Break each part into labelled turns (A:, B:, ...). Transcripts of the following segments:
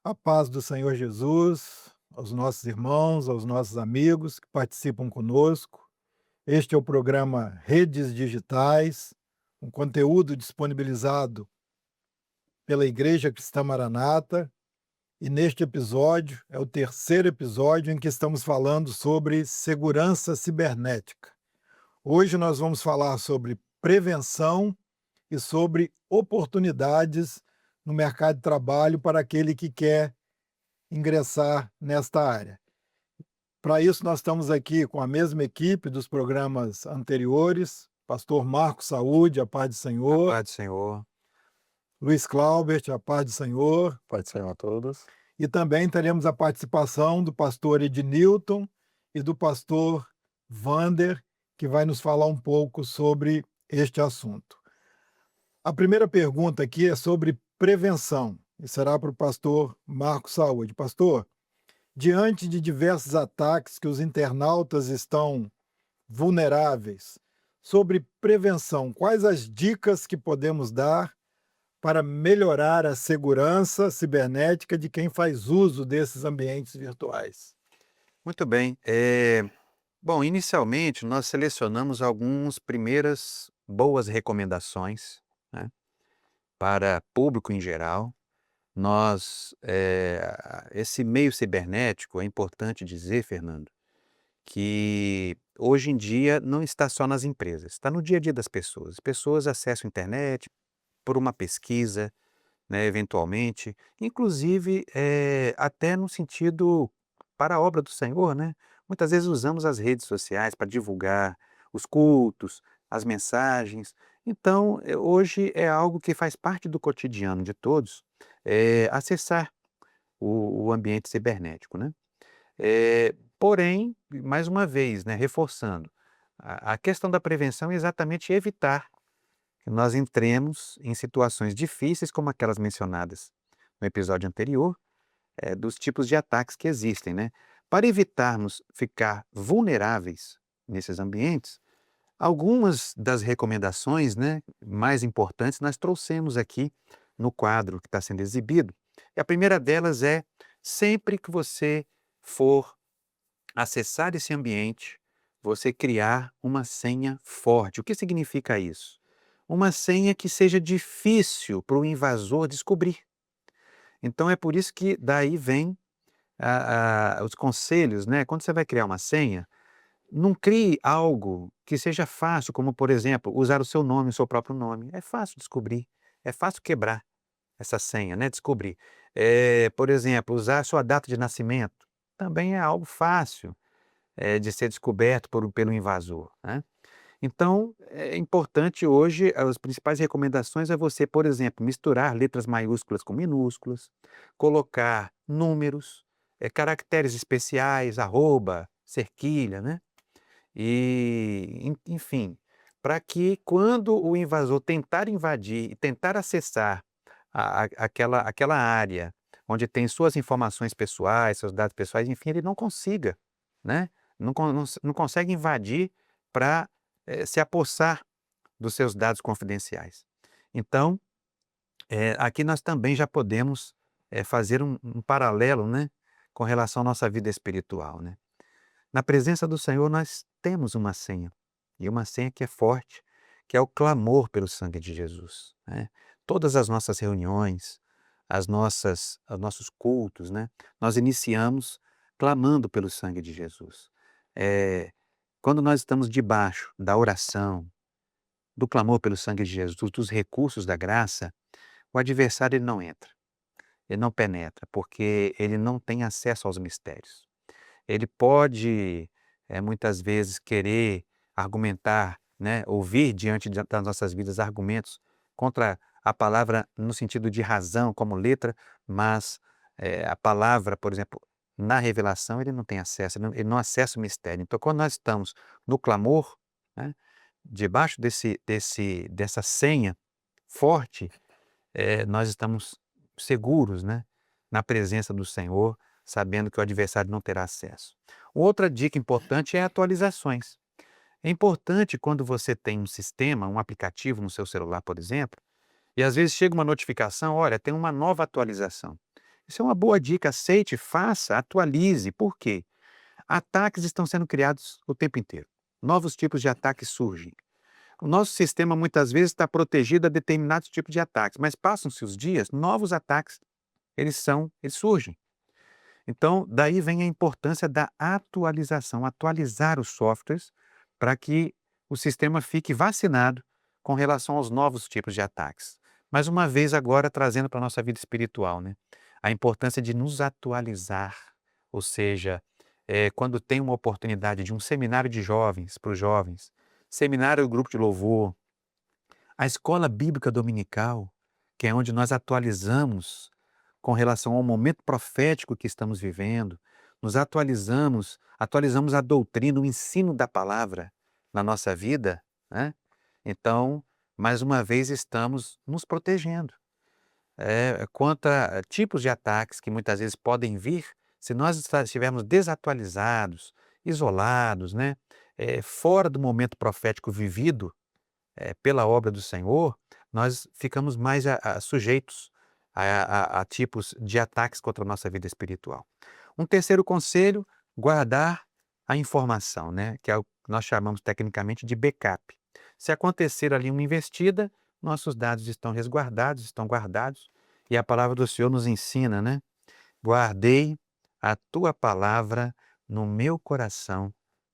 A: A paz do Senhor Jesus, aos nossos irmãos, aos nossos amigos que participam conosco. Este é o programa Redes Digitais, um conteúdo disponibilizado pela Igreja Cristã Maranata. E neste episódio, é o terceiro episódio em que estamos falando sobre segurança cibernética. Hoje nós vamos falar sobre prevenção e sobre oportunidades no mercado de trabalho para aquele que quer ingressar nesta área. Para isso, nós estamos aqui com a mesma equipe dos programas anteriores, pastor Marco Saúde, a paz do
B: A
A: Senhor,
B: paz do Senhor.
A: Luiz Claubert, a paz do Senhor,
C: Pai do Senhor a todos.
A: e também teremos a participação do pastor Ednilton e do pastor Vander, que vai nos falar um pouco sobre este assunto. A primeira pergunta aqui é sobre prevenção, e será para o pastor Marco Saúde. Pastor, diante de diversos ataques que os internautas estão vulneráveis, sobre prevenção, quais as dicas que podemos dar para melhorar a segurança cibernética de quem faz uso desses ambientes virtuais?
B: Muito bem. Bom, inicialmente nós selecionamos algumas primeiras boas recomendações, né, para público em geral. Esse meio cibernético, é importante dizer, Fernando, que hoje em dia não está só nas empresas, está no dia a dia das pessoas. As pessoas acessam a internet por uma pesquisa, né, eventualmente, inclusive, até no sentido para a obra do Senhor, né. Muitas vezes usamos as redes sociais para divulgar os cultos, as mensagens. Então, hoje é algo que faz parte do cotidiano de todos, acessar o ambiente cibernético, né. Porém, mais uma vez, né, reforçando, a questão da prevenção é exatamente evitar que nós entremos em situações difíceis como aquelas mencionadas no episódio anterior, dos tipos de ataques que existem, né. Para evitarmos ficar vulneráveis nesses ambientes, algumas das recomendações, né, mais importantes nós trouxemos aqui no quadro que está sendo exibido. E a primeira delas é: sempre que você for acessar esse ambiente, você criar uma senha forte. O que significa isso? Uma senha que seja difícil para o invasor descobrir. Então é por isso que daí vem os conselhos, né? Quando você vai criar uma senha, não crie algo que seja fácil, como por exemplo, usar o seu nome, o seu próprio nome. É fácil descobrir, é fácil quebrar essa senha, né? Descobrir. Por exemplo, usar a sua data de nascimento. Também é algo fácil de ser descoberto pelo invasor, né. Então, é importante hoje, as principais recomendações é você, por exemplo, misturar letras maiúsculas com minúsculas, colocar números, caracteres especiais, arroba, cerquilha, né, e enfim, para que quando o invasor tentar invadir e tentar acessar aquela área onde tem suas informações pessoais, seus dados pessoais, enfim, ele não consiga, né, não consegue invadir para, se apossar dos seus dados confidenciais. Então, aqui nós também já podemos, fazer um paralelo, né, com relação à nossa vida espiritual, né. Na presença do Senhor nós temos uma senha, e uma senha que é forte, que é o clamor pelo sangue de Jesus, né. Todas as nossas reuniões, os nossos cultos, né, nós iniciamos clamando pelo sangue de Jesus. Eh, Quando nós estamos debaixo da oração, do clamor pelo sangue de Jesus, dos recursos da graça, o adversário ele não entra, ele não penetra, porque ele não tem acesso aos mistérios. Ele pode, muitas vezes querer argumentar, né, ouvir diante das nossas vidas argumentos contra a palavra no sentido de razão como letra, mas, a palavra, por exemplo, na revelação ele não tem acesso, ele não acessa o mistério. Então quando nós estamos no clamor, né, debaixo dessa senha forte, nós estamos seguros, né, na presença do Senhor, sabendo que o adversário não terá acesso. Outra dica importante é atualizações. É importante quando você tem um sistema, um aplicativo no seu celular, por exemplo, e às vezes chega uma notificação: olha, tem uma nova atualização. Isso é uma boa dica, aceite, faça, atualize. Por quê? Ataques estão sendo criados o tempo inteiro. Novos tipos de ataques surgem. O nosso sistema muitas vezes está protegido a determinados tipos de ataques, mas passam-se os dias, novos ataques, eles surgem. Então, daí vem a importância da atualização, atualizar os softwares para que o sistema fique vacinado com relação aos novos tipos de ataques. Mais uma vez agora trazendo para a nossa vida espiritual, né? A importância de nos atualizar, ou seja, quando tem uma oportunidade de um seminário de jovens, para os jovens, seminário grupo de louvor, a escola bíblica dominical, que é onde nós atualizamos com relação ao momento profético que estamos vivendo, nos atualizamos a doutrina, o ensino da palavra na nossa vida, né? Então, mais uma vez estamos nos protegendo. Quanto a tipos de ataques que muitas vezes podem vir, se nós estivermos desatualizados, isolados, né? Fora do momento profético vivido, pela obra do Senhor, nós ficamos mais sujeitos a tipos de ataques contra a nossa vida espiritual. Um terceiro conselho, guardar a informação, né, que é o que nós chamamos tecnicamente de backup. Se acontecer ali uma investida, nossos dados estão resguardados, estão guardados, e a palavra do Senhor nos ensina, né? Guardei a tua palavra no meu coração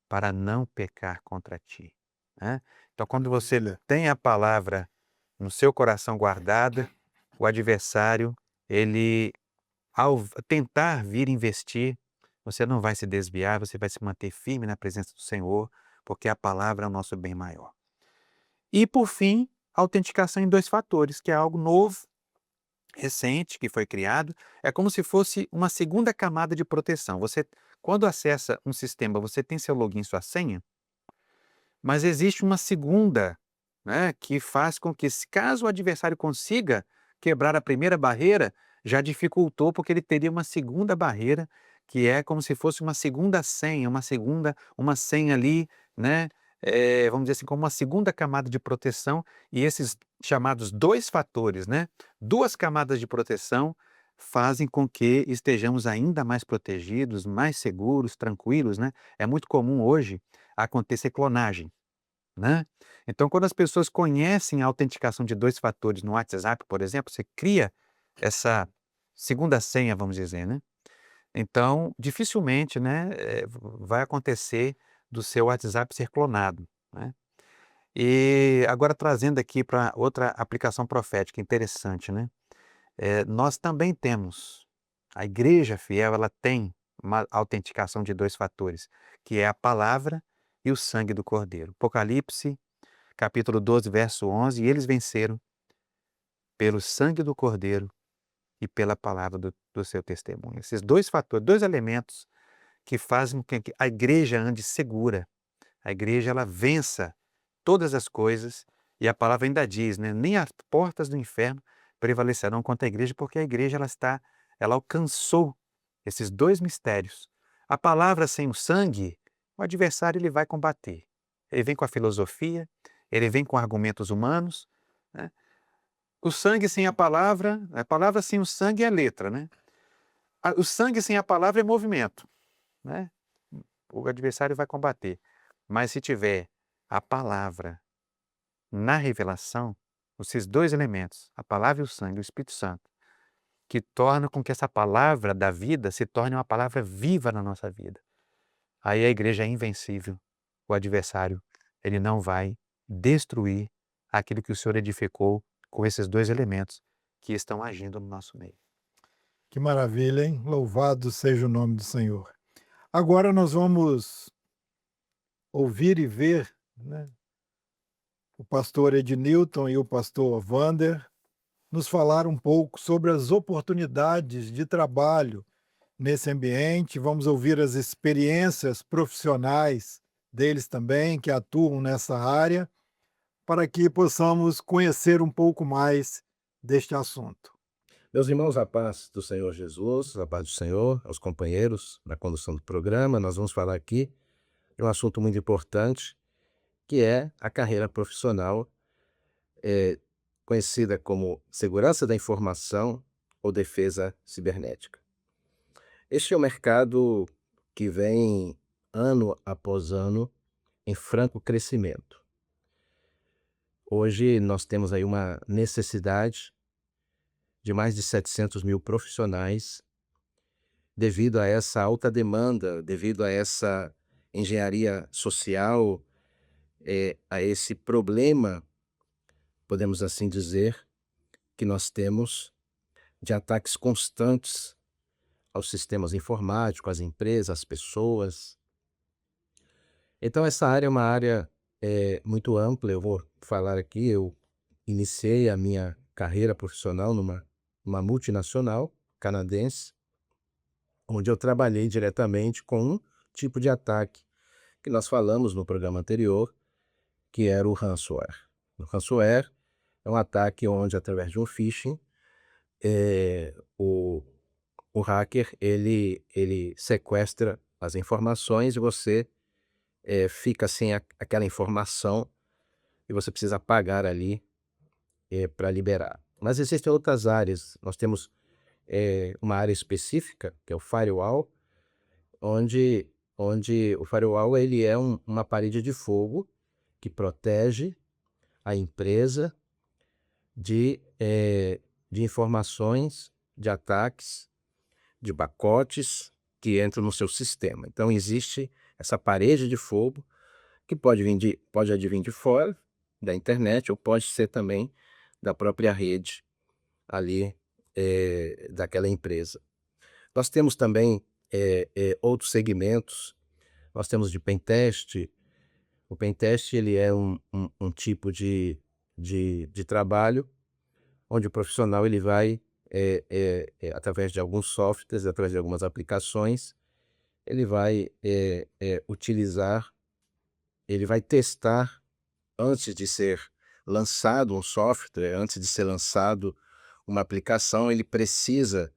B: para não pecar contra ti, né? Então, quando você
A: Maravilha.
B: tem a palavra no seu coração guardada, o adversário, ele, ao tentar vir investir, você não vai se desviar, você vai se manter firme na presença do Senhor, porque a palavra é o nosso bem maior. E, por fim, a autenticação em 2 fatores, que é algo novo, recente, que foi criado, é como se fosse uma segunda camada de proteção. Você, quando acessa um sistema, você tem seu login, sua senha, mas existe uma segunda, né, que faz com que, se caso o adversário consiga quebrar a primeira barreira, já dificultou, porque ele teria uma segunda barreira, que é como se fosse uma segunda senha, uma senha ali, né, vamos dizer assim, como uma segunda camada de proteção, e esses chamados 2 fatores, né, 2 camadas de proteção, fazem com que estejamos ainda mais protegidos, mais seguros, tranquilos, né. É muito comum hoje acontecer clonagem, né. Então, quando as pessoas conhecem a autenticação de 2 fatores no WhatsApp, por exemplo, você cria essa segunda senha, vamos dizer, né. Então, dificilmente, né, vai acontecer do seu WhatsApp ser clonado, né. E agora trazendo aqui para outra aplicação profética interessante, né. Nós também temos, a igreja fiel, ela tem uma autenticação de 2 fatores, que é a palavra e o sangue do Cordeiro. Apocalipse, capítulo 12, verso 11: "E eles venceram pelo sangue do Cordeiro e pela palavra do seu testemunho". Esses 2 fatores, 2 elementos que fazem com que a igreja ande segura, a igreja ela vença todas as coisas, e a palavra ainda diz, né: "Nem as portas do inferno prevalecerão contra a igreja", porque a igreja ela alcançou esses 2 mistérios. A palavra sem o sangue, o adversário ele vai combater. Ele vem com a filosofia, ele vem com argumentos humanos, né. O sangue sem a palavra sem o sangue é letra, né. O sangue sem a palavra é movimento, né. O adversário vai combater. Mas se tiver a palavra na revelação, esses 2 elementos, a palavra e o sangue, o Espírito Santo, que torna com que essa palavra da vida se torne uma palavra viva na nossa vida. Aí a igreja é invencível. O adversário, ele não vai destruir aquilo que o Senhor edificou com esses 2 elementos que estão agindo no nosso meio.
A: Que maravilha, hein? Louvado seja o nome do Senhor. Agora nós vamos ouvir e ver, né, o pastor Ednilton e o pastor Wander nos falar um pouco sobre as oportunidades de trabalho nesse ambiente. Vamos ouvir as experiências profissionais deles também, que atuam nessa área, para que possamos conhecer um pouco mais deste assunto.
C: Meus irmãos, a paz do Senhor Jesus, a paz do Senhor, aos companheiros na condução do programa, nós vamos falar aqui de um assunto muito importante, que é a carreira profissional, conhecida como segurança da informação ou defesa cibernética. Este é um mercado que vem ano após ano em franco crescimento. Hoje nós temos aí uma necessidade de mais de 700 mil profissionais devido a essa alta demanda, devido a essa engenharia social, a esse problema, podemos assim dizer, que nós temos de ataques constantes aos sistemas informáticos, às empresas, às pessoas. Então essa área é uma área muito ampla. Eu vou falar aqui, eu iniciei a minha carreira profissional numa multinacional canadense, onde eu trabalhei diretamente com um tipo de ataque que nós falamos no programa anterior, que era o ransomware. O ransomware é um ataque onde, através de um phishing, o hacker ele sequestra as informações e você fica sem aquela informação e você precisa pagar ali para liberar. Mas existem outras áreas. Nós temos uma área específica, que é o firewall, onde o firewall ele é uma parede de fogo que protege a empresa de informações, de ataques, de pacotes que entram no seu sistema. Então existe essa parede de fogo que pode advir de fora da internet ou pode ser também da própria rede ali daquela empresa. Nós temos também outros segmentos. Nós temos de pentest. O pentest ele é um tipo de trabalho onde o profissional ele vai, através de alguns softwares, através de algumas aplicações, ele vai utilizar, ele vai testar antes de ser lançado um software, antes de ser lançado uma aplicação, ele precisa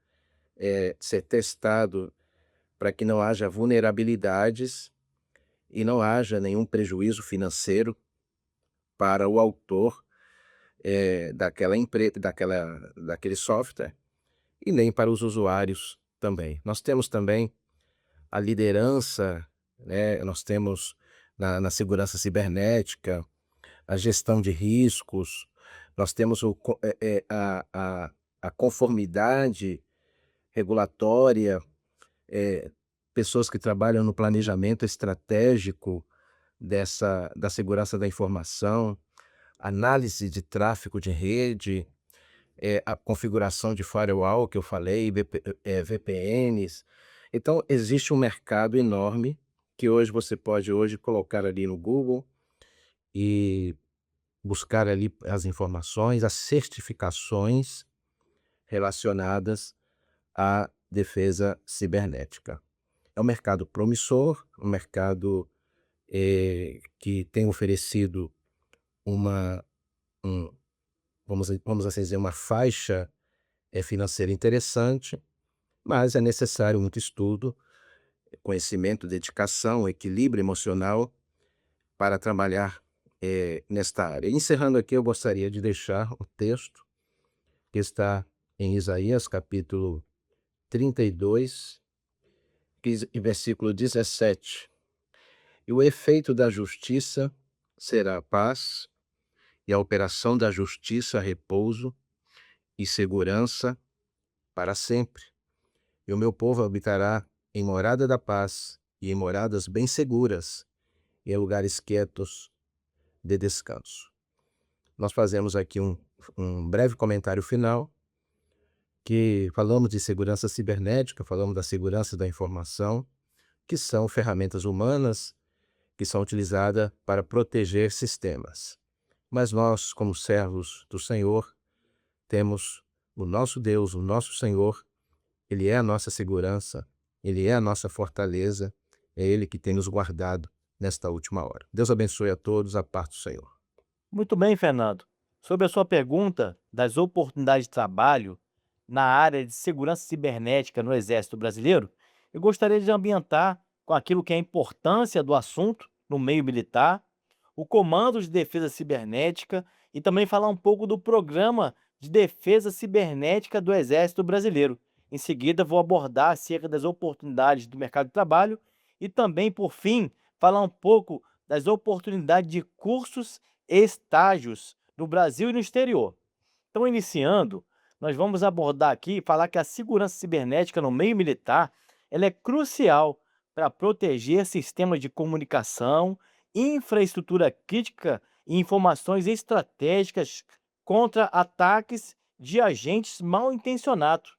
C: ser testado para que não haja vulnerabilidades e não haja nenhum prejuízo financeiro para o autor daquela empresa, daquele software, e nem para os usuários também. Nós temos também a liderança, né? Nós temos na segurança cibernética, a gestão de riscos, nós temos a conformidade regulatória, pessoas que trabalham no planejamento estratégico da segurança da informação, análise de tráfego de rede, a configuração de firewall que eu falei, VPNs. Então existe um mercado enorme que hoje você pode colocar ali no Google e buscar ali as informações, as certificações relacionadas à defesa cibernética. É um mercado promissor, um mercado que tem oferecido vamos assim dizer, uma faixa financeira interessante, mas é necessário muito estudo, conhecimento, dedicação, equilíbrio emocional para trabalhar nesta área. Encerrando aqui, eu gostaria de deixar o texto que está em Isaías, capítulo 32, versículo 17. E o efeito da justiça será a paz, e a operação da justiça repouso e segurança para sempre. E o meu povo habitará em morada da paz e em moradas bem seguras, e em lugares quietos de descanso. Nós fazemos aqui um breve comentário final, que falamos de segurança cibernética, falamos da segurança da informação, que são ferramentas humanas que são utilizadas para proteger sistemas. Mas nós, como servos do Senhor, temos o nosso Deus, o nosso Senhor. Ele é a nossa segurança, Ele é a nossa fortaleza, é Ele que tem nos guardado nesta última hora. Deus abençoe a todos, a paz do Senhor.
D: Muito bem, Fernando. Sobre a sua pergunta das oportunidades de trabalho na área de segurança cibernética no Exército Brasileiro, eu gostaria de ambientar com aquilo que é a importância do assunto no meio militar, o Comando de Defesa Cibernética e também falar um pouco do Programa de defesa cibernética do Exército Brasileiro. Em seguida, vou abordar acerca das oportunidades do mercado de trabalho e também, por fim, falar um pouco das oportunidades de cursos e estágios no Brasil e no exterior. Então, iniciando, nós vamos abordar aqui e falar que a segurança cibernética no meio militar ela é crucial para proteger sistemas de comunicação, infraestrutura crítica e informações estratégicas contra ataques de agentes mal intencionados,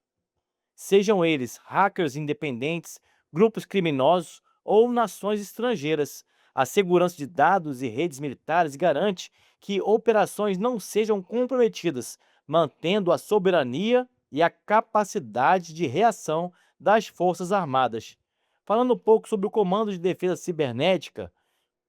D: sejam eles hackers independentes, grupos criminosos ou nações estrangeiras. A segurança de dados e redes militares garante que operações não sejam comprometidas, mantendo a soberania e a capacidade de reação das Forças Armadas. Falando um pouco sobre o Comando de Defesa Cibernética,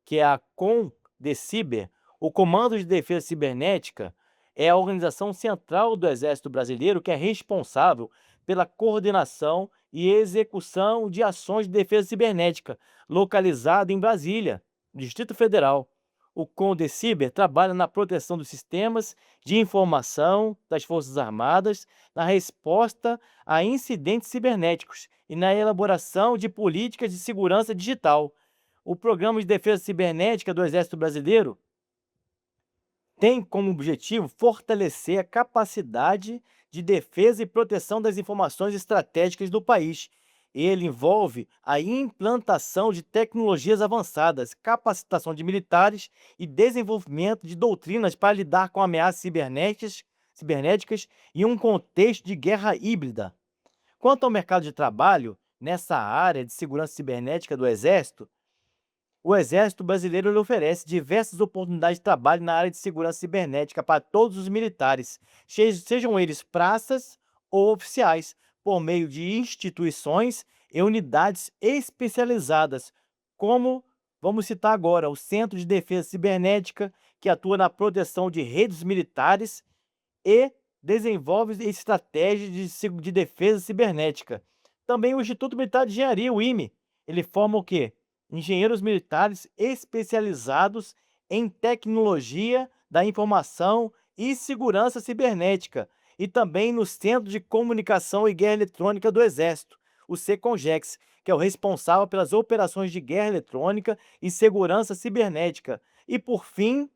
D: que é a CONDECIBER, o Comando de Defesa Cibernética é a organização central do Exército Brasileiro que é responsável pela coordenação e execução de ações de defesa cibernética, localizada em Brasília, Distrito Federal. O CONDECIBER trabalha na proteção dos sistemas de informação das Forças Armadas, na resposta a incidentes cibernéticos e na elaboração de políticas de segurança digital. O Programa de Defesa Cibernética do Exército Brasileiro tem como objetivo fortalecer a capacidade de defesa e proteção das informações estratégicas do país. Ele envolve a implantação de tecnologias avançadas, capacitação de militares e desenvolvimento de doutrinas para lidar com ameaças cibernéticas em um contexto de guerra híbrida. Quanto ao mercado de trabalho, nessa área de segurança cibernética do Exército, o Exército Brasileiro ele oferece diversas oportunidades de trabalho na área de segurança cibernética para todos os militares, sejam eles praças ou oficiais, por meio de instituições e unidades especializadas, como vamos citar agora o Centro de Defesa Cibernética, que atua na proteção de redes militares e desenvolve estratégias de defesa cibernética. Também o Instituto Militar de Engenharia, o IME, ele forma o quê? Engenheiros militares especializados em tecnologia da informação e segurança cibernética, e também no Centro de Comunicação e Guerra Eletrônica do Exército, o CECONGEX, que é o responsável pelas operações de guerra eletrônica e segurança cibernética. E, por fim,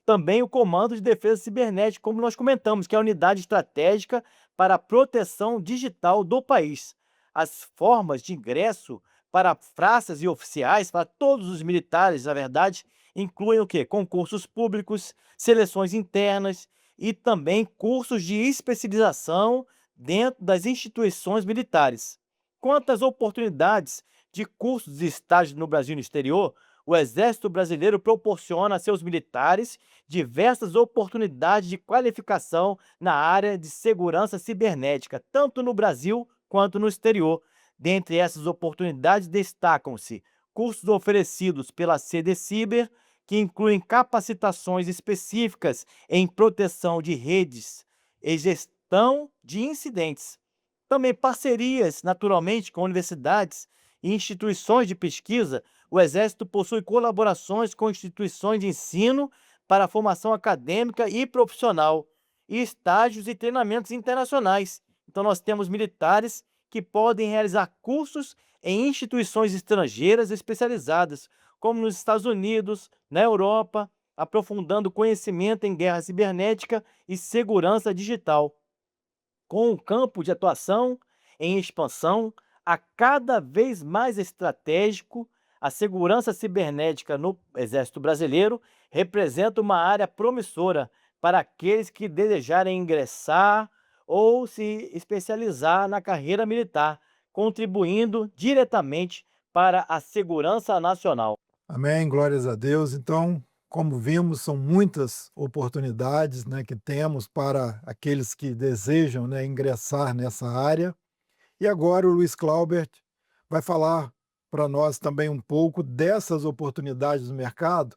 D: também o Comando de Defesa Cibernética, como nós comentamos, que é a unidade estratégica para a proteção digital do país. As formas de ingresso para praças e oficiais, para todos os militares, na verdade, incluem o quê? Concursos públicos, seleções internas e também cursos de especialização dentro das instituições militares. Quanto às oportunidades de cursos e estágios no Brasil e no exterior, o Exército Brasileiro proporciona a seus militares diversas oportunidades de qualificação na área de segurança cibernética, tanto no Brasil quanto no exterior. Dentre essas oportunidades destacam-se cursos oferecidos pela CDCiber, que incluem capacitações específicas em proteção de redes e gestão de incidentes. Também parcerias, naturalmente, com universidades e instituições de pesquisa. O Exército possui colaborações com instituições de ensino para a formação acadêmica e profissional, e estágios e treinamentos internacionais. Então, nós temos militares que podem realizar cursos em instituições estrangeiras especializadas, como nos Estados Unidos, na Europa, aprofundando conhecimento em guerra cibernética e segurança digital. Com o campo de atuação em expansão, a cada vez mais estratégico, a segurança cibernética no Exército Brasileiro representa uma área promissora para aqueles que desejarem ingressar ou se especializar na carreira militar, contribuindo diretamente para a segurança nacional.
A: Amém, glórias a Deus. Então, como vimos, são muitas oportunidades, né, que temos para aqueles que desejam, né, ingressar nessa área. E agora o Luiz Claubert vai falar para nós também um pouco dessas oportunidades do mercado,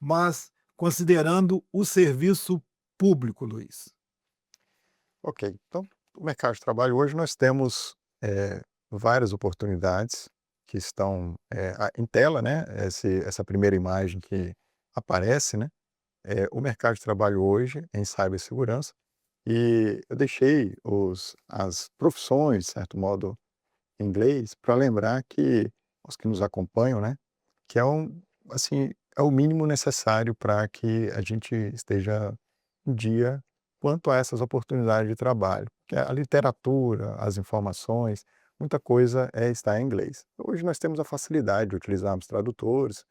A: mas considerando o serviço público, Luiz.
E: Ok, então, no mercado de trabalho hoje nós temos várias oportunidades que estão em tela, né? Essa primeira imagem que aparece, né? O mercado de trabalho hoje em cibersegurança, E eu deixei as profissões, de certo modo, em inglês, para lembrar que os que nos acompanham, né, que assim, é o mínimo necessário para que a gente esteja em dia quanto a essas oportunidades de trabalho, que é a literatura, as informações, muita coisa está em inglês. Hoje nós temos a facilidade de utilizarmos tradutores,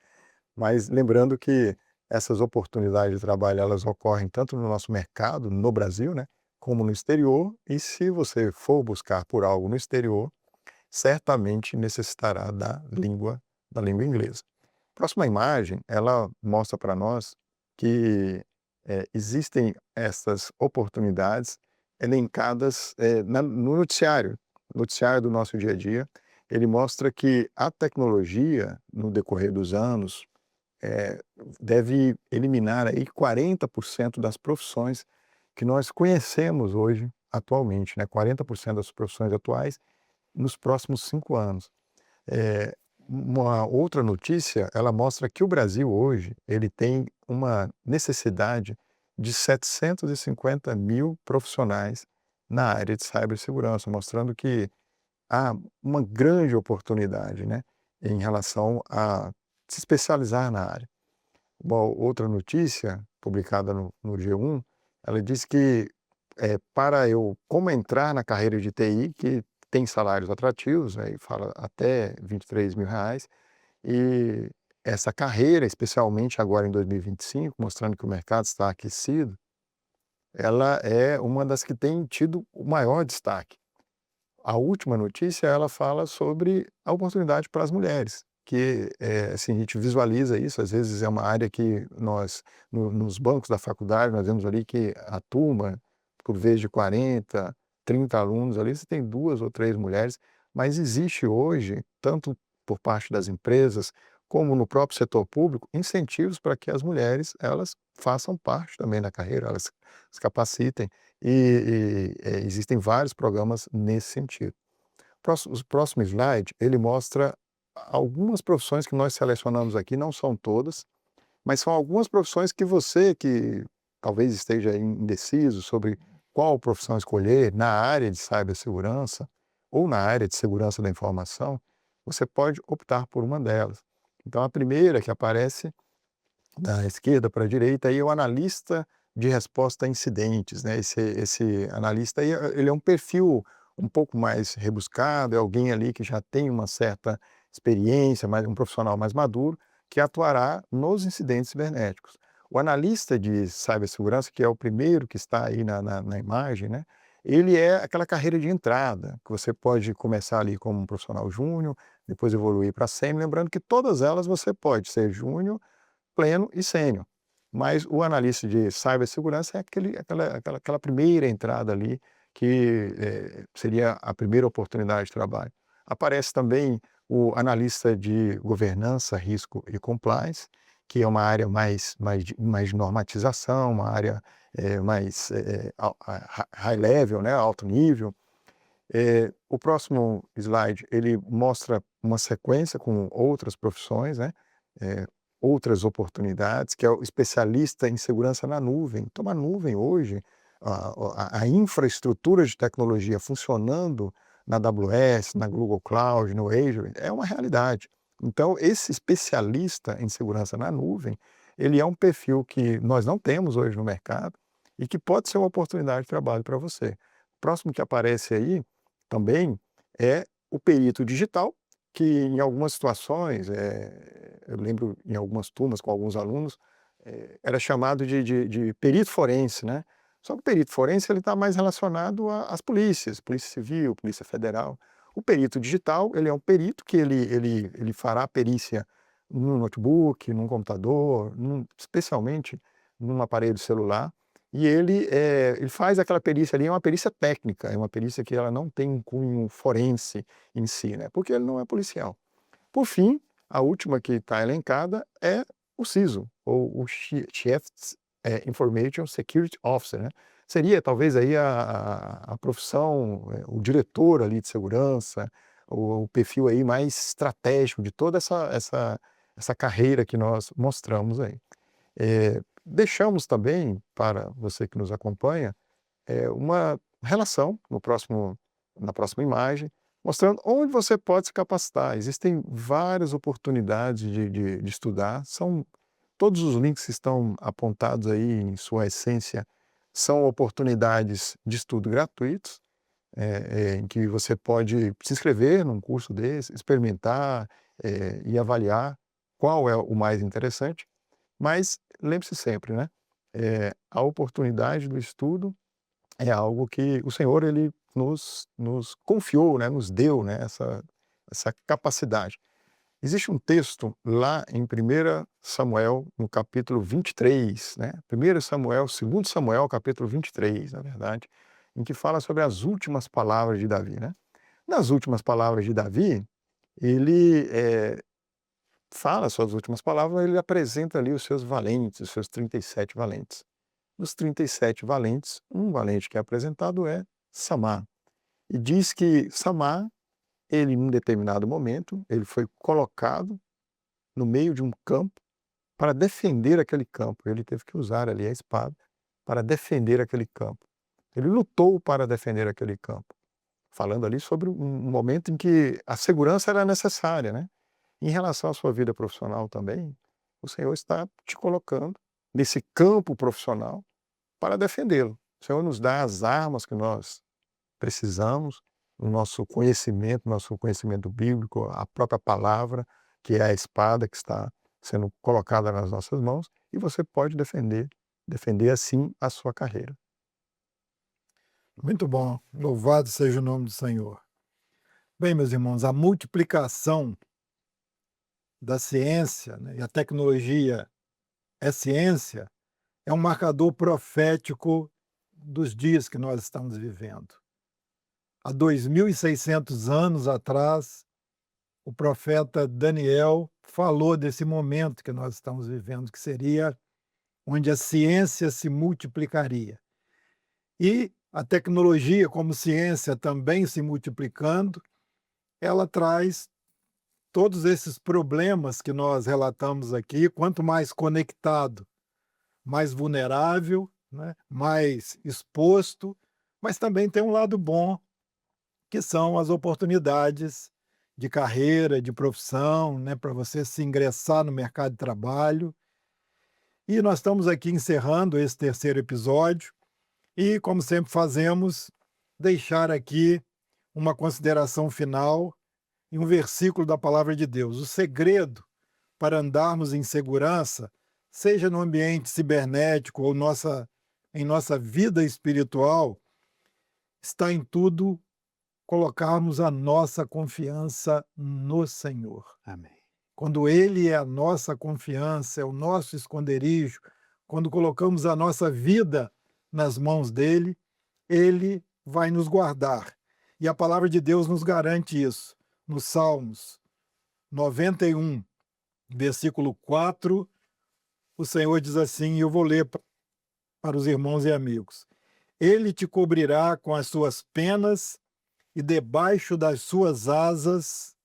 E: mas lembrando que essas oportunidades de trabalho, elas ocorrem tanto no nosso mercado, no Brasil, né, como no exterior, e se você for buscar por algo no exterior, certamente necessitará da língua inglesa. Próxima imagem, ela mostra para nós que existem essas oportunidades elencadas no noticiário do nosso dia a dia. Ele mostra que a tecnologia, no decorrer dos anos, eh, deve eliminar aí 40% das profissões que nós conhecemos hoje, atualmente, né? 40% das profissões atuais nos próximos 5 anos. Eh, uma outra notícia, ela mostra que o Brasil hoje, ele tem uma necessidade de 750.000 profissionais na área de cibersegurança, mostrando que há uma grande oportunidade, né, em relação a se especializar na área. Uma outra notícia publicada no G1, ela diz que, para eu como entrar na carreira de TI, que tem salários atrativos, né, e fala até R$ 23.000, e essa carreira, especialmente agora em 2025, mostrando que o mercado está aquecido, ela é uma das que tem tido o maior destaque. A última notícia, ela fala sobre a oportunidade para as mulheres, que, assim, a gente visualiza isso, às vezes é uma área que nós, nos bancos da faculdade, nós vemos ali que a turma, por vez de 40, 30 alunos ali, você tem 2 ou 3 mulheres, mas existe hoje, tanto por parte das empresas, como no próprio setor público, incentivos para que as mulheres, elas façam parte também da carreira, elas se capacitem. Existem vários programas nesse sentido. O próximo slide, ele mostra algumas profissões que nós selecionamos aqui, não são todas, mas são algumas profissões que você que talvez esteja indeciso sobre qual profissão escolher na área de cibersegurança ou na área de segurança da informação, você pode optar por uma delas. Então, a primeira que aparece da esquerda para a direita, aí é o analista de resposta a incidentes, né? Esse analista aí, ele é um perfil um pouco mais rebuscado, é alguém ali que já tem uma certa experiência, mais um profissional mais maduro, que atuará nos incidentes cibernéticos. O analista de cibersegurança, que é o primeiro que está aí na imagem, né? Ele é aquela carreira de entrada, que você pode começar ali como um profissional júnior, depois evoluir para sênior, lembrando que todas elas você pode ser júnior, pleno e sênior. Mas o analista de cibersegurança é aquela primeira entrada ali, que seria a primeira oportunidade de trabalho. Aparece também o analista de governança, risco e compliance, que é uma área mais de normatização, uma área mais high level, né, alto nível. O próximo slide, ele mostra uma sequência com outras profissões, né, outras oportunidades, que é o especialista em segurança na nuvem. Então, a nuvem hoje, a infraestrutura de tecnologia funcionando na AWS, na Google Cloud, no Azure, é uma realidade. Então, esse especialista em segurança na nuvem, ele é um perfil que nós não temos hoje no mercado e que pode ser uma oportunidade de trabalho para você. O próximo que aparece aí também é o perito digital, que em algumas situações, eu lembro em algumas turmas com alguns alunos, era chamado de perito forense, né? Só que o perito forense ele está mais relacionado às polícias, Polícia Civil, Polícia Federal. O perito digital, ele é um perito que ele fará a perícia num notebook, num computador, especialmente num aparelho celular, e ele faz aquela perícia ali, é uma perícia técnica, é uma perícia que ela não tem um cunho forense em si, né? Porque ele não é policial. Por fim, a última que está elencada é o CISO, ou o Chief Information Security Officer, né? Seria talvez aí a profissão, o diretor ali de segurança, o perfil aí mais estratégico de toda essa carreira que nós mostramos aí. Deixamos também, para você que nos acompanha, uma relação na próxima imagem, mostrando onde você pode se capacitar. Existem várias oportunidades de estudar, todos os links que estão apontados aí, em sua essência, são oportunidades de estudo gratuitos, em que você pode se inscrever num curso desse, experimentar e avaliar qual é o mais interessante. Mas lembre-se sempre, né? A oportunidade do estudo é algo que o Senhor ele nos confiou, né? Nos deu, né? Essa capacidade. Existe um texto lá em 1 Samuel, no capítulo 23, né? 1 Samuel, 2 Samuel, capítulo 23, na verdade, em que fala sobre as últimas palavras de Davi, né? Nas últimas palavras de Davi, ele fala suas últimas palavras, ele apresenta ali os seus valentes, os seus 37 valentes. Dos 37 valentes, um valente que é apresentado é Samar. E diz que Samar, ele, em um determinado momento, ele foi colocado no meio de um campo para defender aquele campo. Ele teve que usar ali a espada para defender aquele campo. Ele lutou para defender aquele campo. Falando ali sobre um momento em que a segurança era necessária, né? Em relação à sua vida profissional também, o Senhor está te colocando nesse campo profissional para defendê-lo. O Senhor nos dá as armas que nós precisamos, o nosso conhecimento bíblico, a própria palavra, que é a espada que está sendo colocada nas nossas mãos, e você pode defender assim a sua carreira.
A: Muito bom. Louvado seja o nome do Senhor. Bem, meus irmãos, a multiplicação da ciência, né, e a tecnologia é ciência, é um marcador profético dos dias que nós estamos vivendo. Há 2.600 anos atrás, o profeta Daniel falou desse momento que nós estamos vivendo, que seria onde a ciência se multiplicaria. E a tecnologia, como ciência, também se multiplicando, ela traz todos esses problemas que nós relatamos aqui. Quanto mais conectado, mais vulnerável, né? Mais exposto, mas também tem um lado bom, que são as oportunidades de carreira, de profissão, né? Para você se ingressar no mercado de trabalho. E nós estamos aqui encerrando esse terceiro episódio e, como sempre fazemos, deixar aqui uma consideração final em um versículo da Palavra de Deus. O segredo para andarmos em segurança, seja no ambiente cibernético ou em nossa vida espiritual, está em tudo colocarmos a nossa confiança no Senhor.
B: Amém.
A: Quando Ele é a nossa confiança, é o nosso esconderijo, quando colocamos a nossa vida nas mãos dEle, Ele vai nos guardar. E a Palavra de Deus nos garante isso. Nos Salmos 91, versículo 4, o Senhor diz assim, e eu vou ler para os irmãos e amigos. Ele te cobrirá com as suas penas e debaixo das suas asas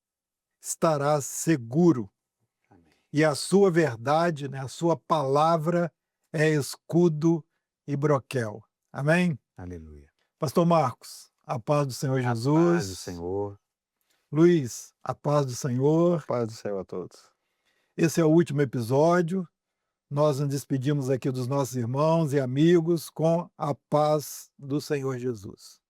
A: estarás seguro.
B: Amém.
A: E a sua verdade, né, a sua palavra é escudo e broquel. Amém?
B: Aleluia.
A: Pastor Marcos, a paz do Senhor
B: A
A: Jesus.
B: paz do Senhor.
A: Luiz, a paz do Senhor.
E: Paz do Senhor a todos.
A: Esse é o último episódio. Nós nos despedimos aqui dos nossos irmãos e amigos com a paz do Senhor Jesus.